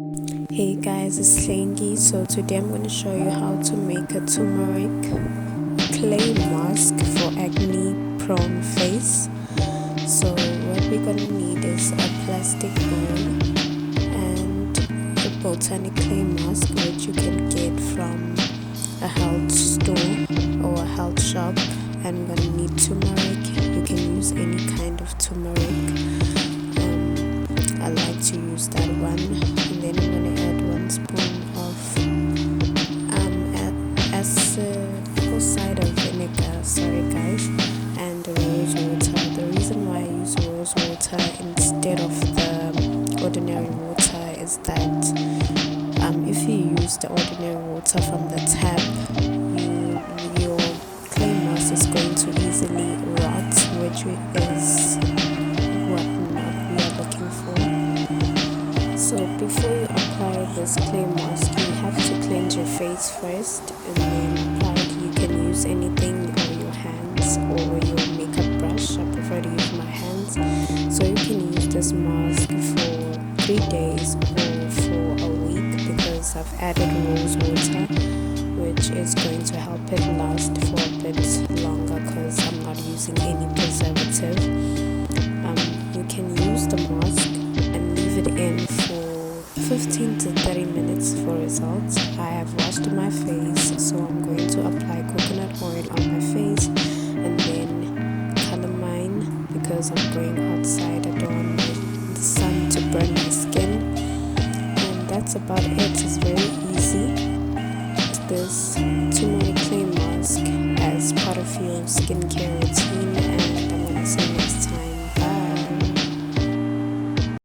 Hey guys, it's Slingy. So today I'm going to show you how to make a turmeric clay mask for acne prone face. So what we're going to need is a plastic bowl and a botanic clay mask, which you can get from a health store or a health shop. And we're going to need turmeric. You can use any kind of turmeric. I like to use that one, and then I'm going to add 1 spoon of apple cider vinegar, sorry guys, and rose water. The reason why I use rose water instead of the ordinary water is that if you use the ordinary water from the tap, your clay mask is going to easily rot, which is what we are looking for. So before you apply this clay mask, you have to cleanse your face first and then apply it. You can use anything on your hands or your makeup brush. I prefer to use my hands. So you can use this mask for 3 days or for a week, because I've added rose water, which is going to help it last for a bit longer because I'm not using any preservative. You can use the mask and leave it in for 15 to 30 minutes for results. I have washed my face, so I'm going to apply coconut oil on my face and then calamine, because I'm going outside. I don't want the sun to burn my skin. And that's about it. It's very easy. This turmeric clay mask as part of your skincare routine